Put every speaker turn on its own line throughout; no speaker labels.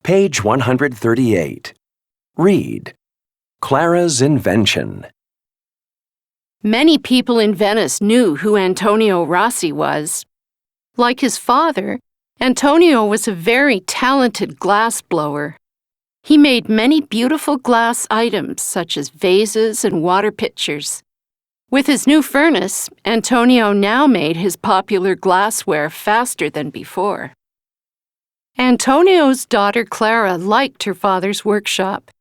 Page 138. Read. Clara's Invention.
Many people in Venice knew who Antonio Rossi was. Like his father, Antonio was a very talented glass blower. He made many beautiful glass items such as vases and water pitchers. With his new furnace, Antonio now made his popular glassware faster than before. Antonio's daughter Clara liked her father's workshop.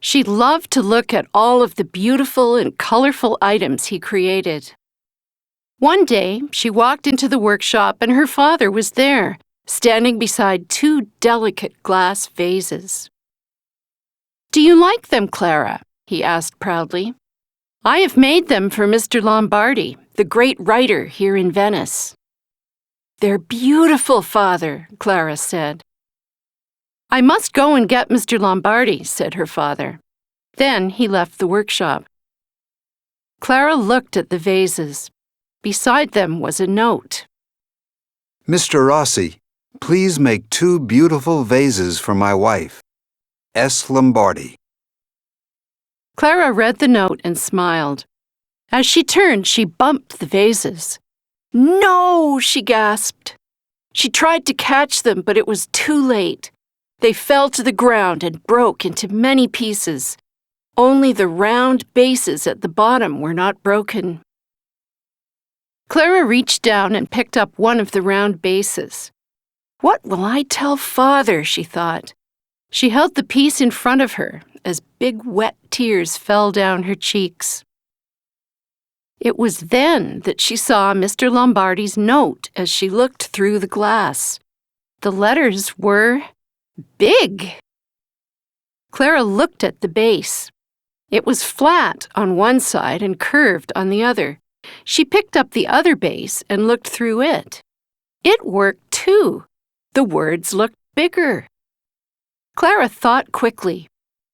She loved to look at all of the beautiful and colorful items he created. One day, she walked into the workshop and her father was there, standing beside two delicate glass vases. "Do you like them, Clara?" he asked proudly. "I have made them for Mr. Lombardi, the great writer here in Venice." "They're beautiful, Father," Clara said. "I must go and get Mr. Lombardi," said her father. Then he left the workshop. Clara looked at the vases. Beside them was a note.
"Mr. Rossi, please make 2 beautiful vases for my wife, S. Lombardi."
Clara read the note and smiled. As she turned, she bumped the vases. "No!" she gasped. She tried to catch them, but it was too late. They fell to the ground and broke into many pieces. Only the round bases at the bottom were not broken. Clara reached down and picked up one of the round bases. "What will I tell Father?" she thought. She held the piece in front of her as big wet tears fell down her cheeks. It was then that she saw Mr. Lombardi's note as she looked through the glass. The letters were big. Clara looked at the base. It was flat on one side and curved on the other. She picked up the other base and looked through it. It worked too. The words looked bigger. Clara thought quickly.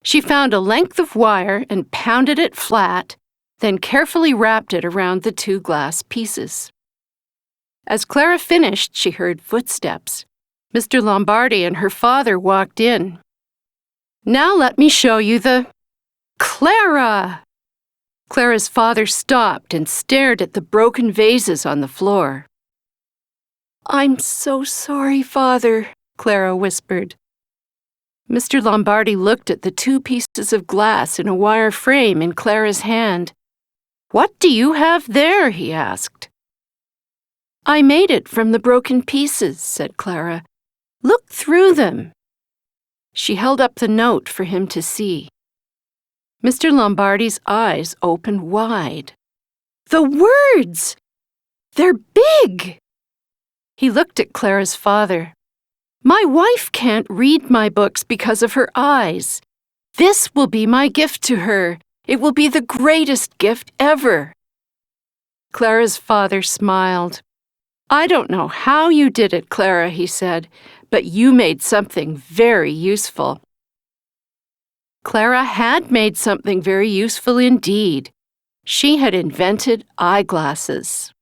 She found a length of wire and pounded it flat, then carefully wrapped it around the 2 glass pieces. As Clara finished, she heard footsteps. Mr. Lombardi and her father walked in. "Now let me show you the—" "Clara!" Clara's father stopped and stared at the broken vases on the floor. "I'm so sorry, Father," Clara whispered. Mr. Lombardi looked at the 2 pieces of glass in a wire frame in Clara's hand. "What do you have there?" he asked. "I made it from the broken pieces," said Clara. "Look through them." She held up the note for him to see. Mr. Lombardi's eyes opened wide. "The words! They're big!" He looked at Clara's father. "My wife can't read my books because of her eyes. This will be my gift to her. It will be the greatest gift ever." Clara's father smiled. "I don't know how you did it, Clara," he said, "but you made something very useful." Clara had made something very useful indeed. She had invented eyeglasses.